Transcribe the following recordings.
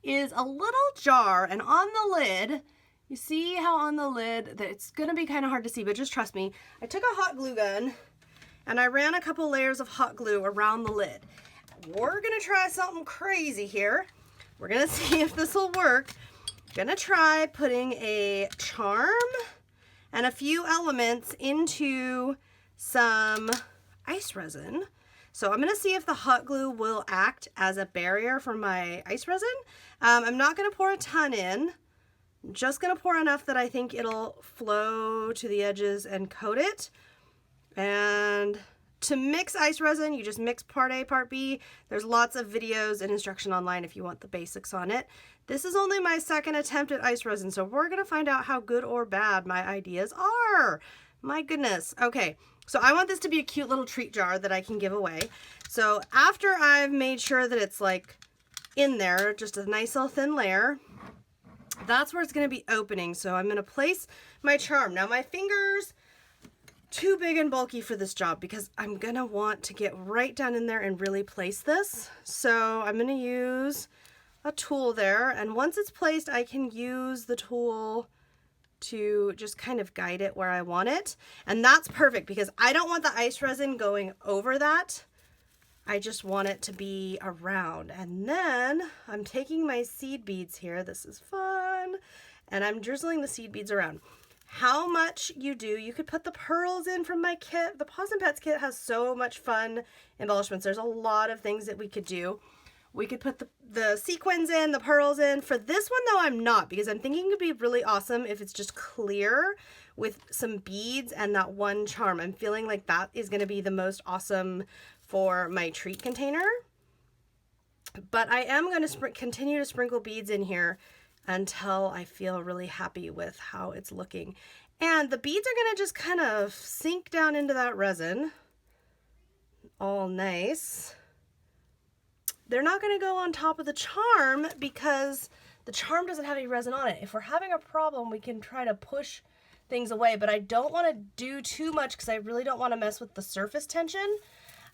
is a little jar, and on the lid, you see how on the lid, that it's gonna be kind of hard to see, but just trust me. I took a hot glue gun and I ran a couple layers of hot glue around the lid. We're gonna try something crazy here. We're gonna see if this will work. Gonna try putting a charm and a few elements into some ice resin. So I'm gonna see if the hot glue will act as a barrier for my ice resin. I'm not gonna pour a ton in. I'm just gonna pour enough that I think it'll flow to the edges and coat it. And to mix ice resin, you just mix part A, part B. There's lots of videos and instruction online if you want the basics on it. This is only my second attempt at ice resin, so we're gonna find out how good or bad my ideas are. My goodness. Okay, so I want this to be a cute little treat jar that I can give away. So after I've made sure that it's like in there, just a nice little thin layer, that's where it's gonna be opening. So I'm gonna place my charm. Now my fingers, too big and bulky for this job because I'm gonna want to get right down in there and really place this. So I'm gonna use a tool there, and once it's placed, I can use the tool to just kind of guide it where I want it. And that's perfect because I don't want the ice resin going over that. I just want it to be around. And then I'm taking my seed beads here. This is fun. And I'm drizzling the seed beads around. How much you do, you could put the pearls in from my kit. The Paws and Pets kit has so much fun embellishments. There's a lot of things that we could do. We could put the sequins in, the pearls in. For this one though, I'm not, because I'm thinking it'd be really awesome if it's just clear with some beads and that one charm. I'm feeling like that is gonna be the most awesome for my treat container. But I am gonna continue to sprinkle beads in here until I feel really happy with how it's looking. And the beads are gonna just kind of sink down into that resin. All nice. They're not gonna go on top of the charm because the charm doesn't have any resin on it. If we're having a problem, we can try to push things away, but I don't wanna do too much because I really don't wanna mess with the surface tension.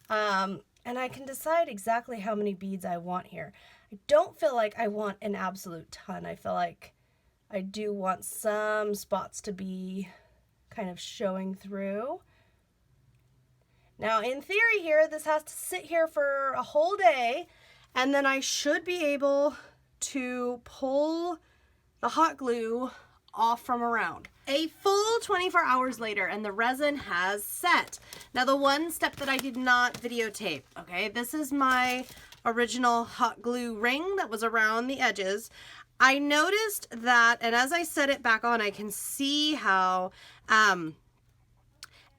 And I can decide exactly how many beads I want here. I don't feel like I want an absolute ton. I feel like I do want some spots to be kind of showing through. Now, in theory here, this has to sit here for a whole day, and then I should be able to pull the hot glue off from around. A full 24 hours later, and the resin has set. Now, the one step that I did not videotape, okay, this is my original hot glue ring that was around the edges. I noticed that, and as I set it back on, I can see how,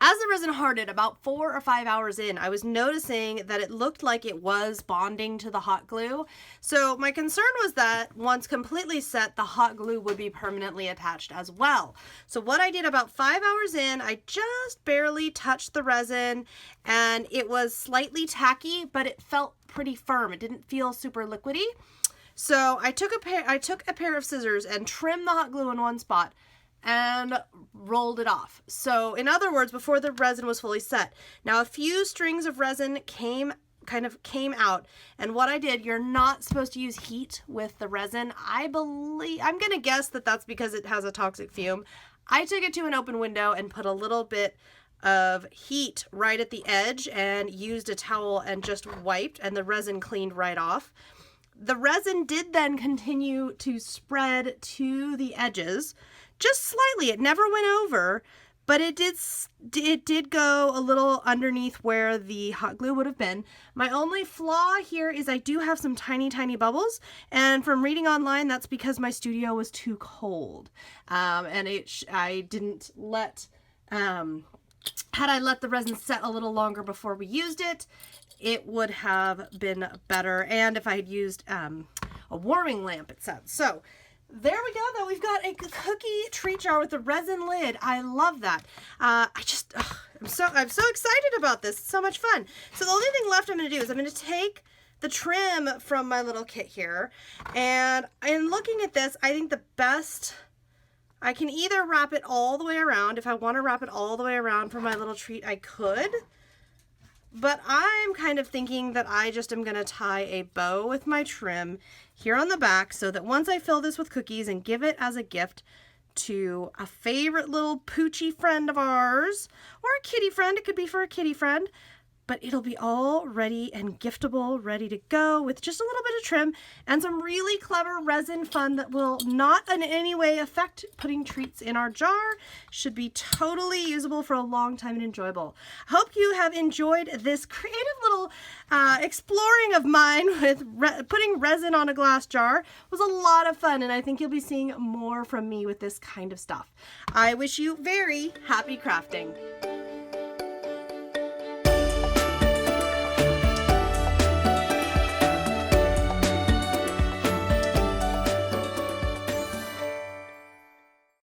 as the resin hardened about 4 or 5 hours in, I was noticing that it looked like it was bonding to the hot glue. So my concern was that once completely set, the hot glue would be permanently attached as well. So what I did about 5 hours in, I just barely touched the resin, and it was slightly tacky, but it felt pretty firm. It didn't feel super liquidy. So I took a pair of scissors and trimmed the hot glue in one spot and rolled it off. So in other words, before the resin was fully set. Now a few strings of resin came out, and what I did, you're not supposed to use heat with the resin. I'm gonna guess that that's because it has a toxic fume. I took it to an open window and put a little bit of heat right at the edge and used a towel and just wiped, and the resin cleaned right off. The resin did then continue to spread to the edges, just slightly. It never went over, but it did go a little underneath where the hot glue would have been. My only flaw here is I do have some tiny, tiny bubbles, and from reading online, that's because my studio was too cold. And I didn't let, had I let the resin set a little longer before we used it, it would have been better. And if I had used a warming lamp, it said. So there we go, though. We've got a cookie treat jar with a resin lid. I love that. I'm so excited about this. It's so much fun. So the only thing left I'm going to do is I'm going to take the trim from my little kit here. And in looking at this, I think the best, I can either wrap it all the way around. If I want to wrap it all the way around for my little treat, I could. But I'm kind of thinking that I just am going to tie a bow with my trim here on the back so that once I fill this with cookies and give it as a gift to a favorite little poochy friend of ours, or a kitty friend, it could be for a kitty friend, but it'll be all ready and giftable, ready to go with just a little bit of trim and some really clever resin fun that will not in any way affect putting treats in our jar. Should be totally usable for a long time and enjoyable. I hope you have enjoyed this creative little exploring of mine with putting resin on a glass jar. It was a lot of fun, and I think you'll be seeing more from me with this kind of stuff. I wish you very happy crafting.